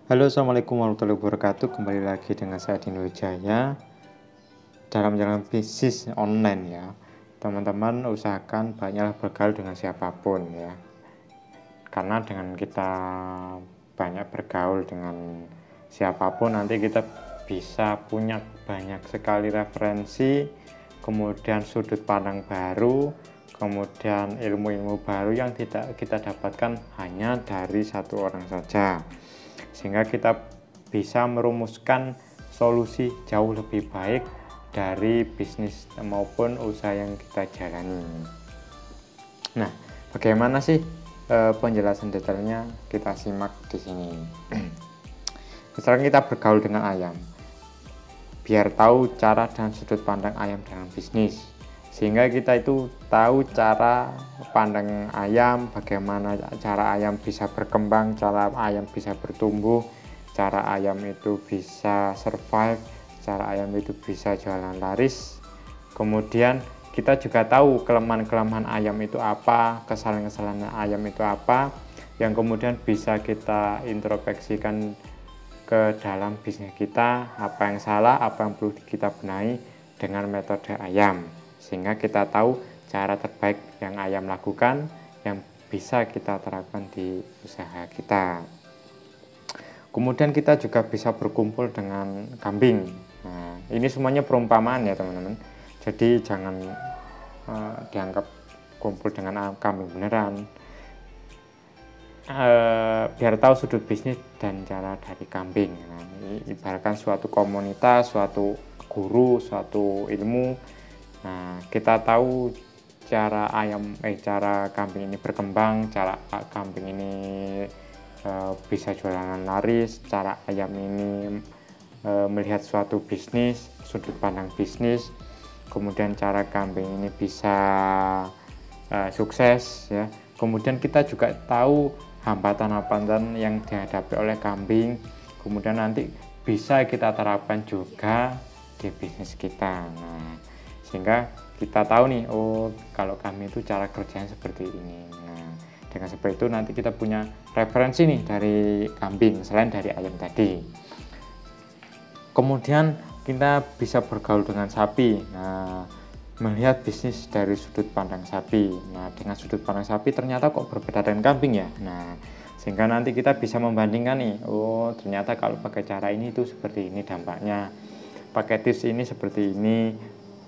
Halo, assalamualaikum warahmatullahi wabarakatuh. Kembali lagi dengan saya Dino Wijaya dalam jalan bisnis online ya. Teman-teman usahakan banyaklah bergaul dengan siapapun ya. Karena dengan kita banyak bergaul dengan siapapun, nanti kita bisa punya banyak sekali referensi, kemudian sudut pandang baru, kemudian ilmu-ilmu baru yang tidak kita dapatkan hanya dari satu orang saja, sehingga kita bisa merumuskan solusi jauh lebih baik dari bisnis maupun usaha yang kita jalani. Nah, bagaimana sih penjelasan detailnya? Kita simak di sini. Misalnya kita bergaul dengan ayam, biar tahu cara dan sudut pandang ayam dalam bisnis, sehingga kita itu tahu cara pandang ayam, bagaimana cara ayam bisa berkembang, cara ayam bisa bertumbuh, cara ayam itu bisa survive, cara ayam itu bisa jualan laris. Kemudian kita juga tahu kelemahan-kelemahan ayam itu apa, kesalahan-kesalahan ayam itu apa, yang kemudian bisa kita introspeksikan ke dalam bisnis kita, apa yang salah, apa yang perlu kita benahi dengan metode ayam, sehingga kita tahu cara terbaik yang ayam lakukan yang bisa kita terapkan di usaha kita. Kemudian kita juga bisa berkumpul dengan kambing. Nah, ini semuanya perumpamaan ya teman-teman, jadi jangan dianggap kumpul dengan kambing beneran. Biar tahu sudut bisnis dan cara dari kambing. Nah, ibaratkan suatu komunitas, suatu guru, suatu ilmu. Nah, kita tahu cara cara kambing ini berkembang, cara kambing ini bisa jualan laris, cara ayam ini melihat suatu bisnis, sudut pandang bisnis, kemudian cara kambing ini bisa sukses ya. Kemudian kita juga tahu hambatan-hambatan yang dihadapi oleh kambing, kemudian nanti bisa kita terapkan juga di bisnis kita. Nah, sehingga kita tahu nih, oh kalau kambing itu cara kerjanya seperti ini. Nah, dengan seperti itu nanti kita punya referensi nih dari kambing selain dari ayam tadi. Kemudian kita bisa bergaul dengan sapi. Nah, melihat bisnis dari sudut pandang sapi. Nah, dengan sudut pandang sapi ternyata kok berbeda dengan kambing ya. Nah, sehingga nanti kita bisa membandingkan nih, oh ternyata kalau pakai cara ini itu seperti ini dampaknya, pakai tips ini seperti ini.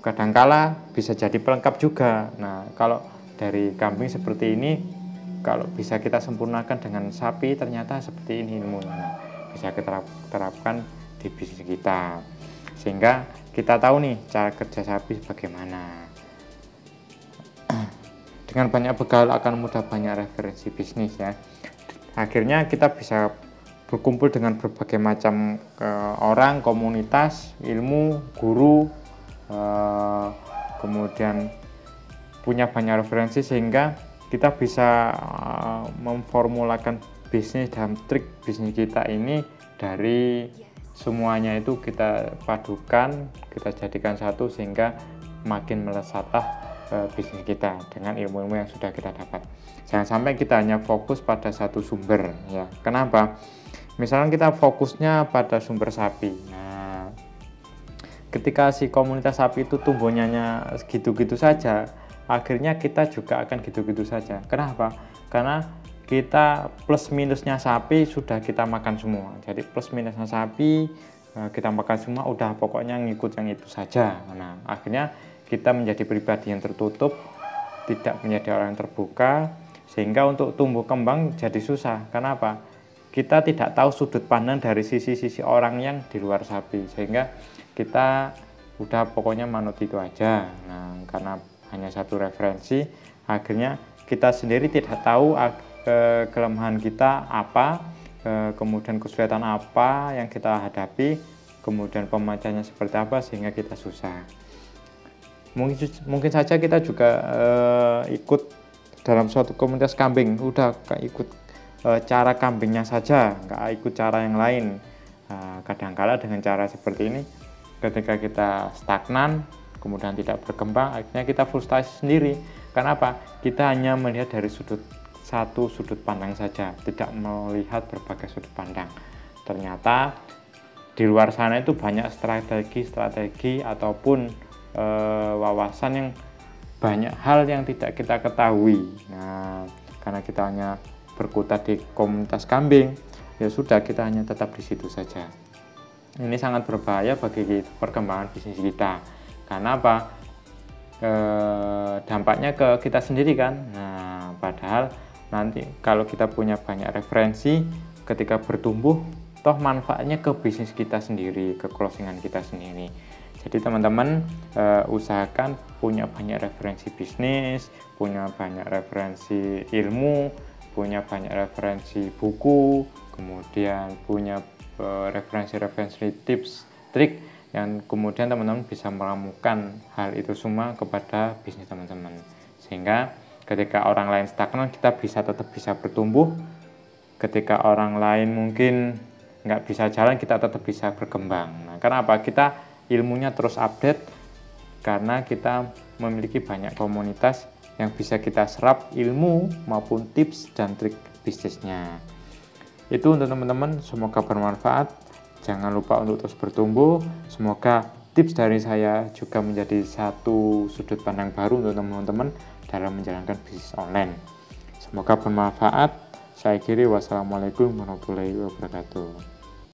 Kadangkala bisa jadi pelengkap juga. Nah, kalau dari kambing seperti ini, kalau bisa kita sempurnakan dengan sapi ternyata seperti ini ilmunya. Nah, bisa kita terapkan di bisnis kita, sehingga kita tahu nih cara kerja sapi bagaimana. Dengan banyak bekal akan mudah banyak referensi bisnis ya. Akhirnya kita bisa berkumpul dengan berbagai macam orang, komunitas, ilmu, guru, kemudian punya banyak referensi, sehingga kita bisa memformulakan bisnis dan trik bisnis kita ini dari semuanya itu kita padukan, kita jadikan satu, sehingga makin melesatlah bisnis kita dengan ilmu-ilmu yang sudah kita dapat. Jangan sampai kita hanya fokus pada satu sumber ya. Kenapa? Misalnya kita fokusnya pada sumber sapi. Nah, ketika si komunitas sapi itu tumbuhnya gitu-gitu saja, akhirnya kita juga akan gitu-gitu saja. Kenapa? Karena kita plus minusnya sapi sudah kita makan semua. Jadi plus minusnya sapi kita makan semua, udah pokoknya ngikut yang itu saja. Nah, akhirnya kita menjadi pribadi yang tertutup, tidak menjadi orang yang terbuka, sehingga untuk tumbuh kembang jadi susah. Kenapa? Kita tidak tahu sudut pandang dari sisi-sisi orang yang di luar sapi, sehingga kita udah pokoknya manut itu aja. Nah, karena hanya satu referensi, akhirnya kita sendiri tidak tahu kelemahan kita apa, kemudian kesulitan apa yang kita hadapi, kemudian pemecahnya seperti apa, sehingga kita susah. Mungkin saja kita juga ikut dalam suatu komunitas kambing, udah ikut cara kambingnya saja, nggak ikut cara yang lain. Kadangkala dengan cara seperti ini, ketika kita stagnan, kemudian tidak berkembang, akhirnya kita frustasi sendiri. Kenapa? Kita hanya melihat dari satu sudut pandang saja, tidak melihat berbagai sudut pandang. ternyata di luar sana itu banyak strategi ataupun wawasan yang banyak hal yang tidak kita ketahui. Nah, karena kita hanya berkutat di komunitas kambing, ya sudah, kita hanya tetap di situ saja. Ini sangat berbahaya bagi perkembangan bisnis kita. Karena apa? Dampaknya ke kita sendiri kan. Nah, padahal nanti kalau kita punya banyak referensi, ketika bertumbuh, toh manfaatnya ke bisnis kita sendiri, ke closingan kita sendiri. Jadi teman-teman usahakan punya banyak referensi bisnis, punya banyak referensi ilmu, punya banyak referensi buku, kemudian punya referensi tips, trik yang kemudian teman-teman bisa meramukan hal itu semua kepada bisnis teman-teman. Sehingga ketika orang lain stagnan, kita tetap bisa bertumbuh. Ketika orang lain mungkin nggak bisa jalan, kita tetap bisa berkembang. Nah, kenapa? Kita ilmunya terus update karena kita memiliki banyak komunitas yang bisa kita serap ilmu maupun tips dan trik bisnisnya. Itu untuk teman-teman, semoga bermanfaat. Jangan lupa untuk terus bertumbuh. Semoga tips dari saya juga menjadi satu sudut pandang baru untuk teman-teman dalam menjalankan bisnis online. Semoga bermanfaat. Saya akhiri, wassalamualaikum warahmatullahi wabarakatuh.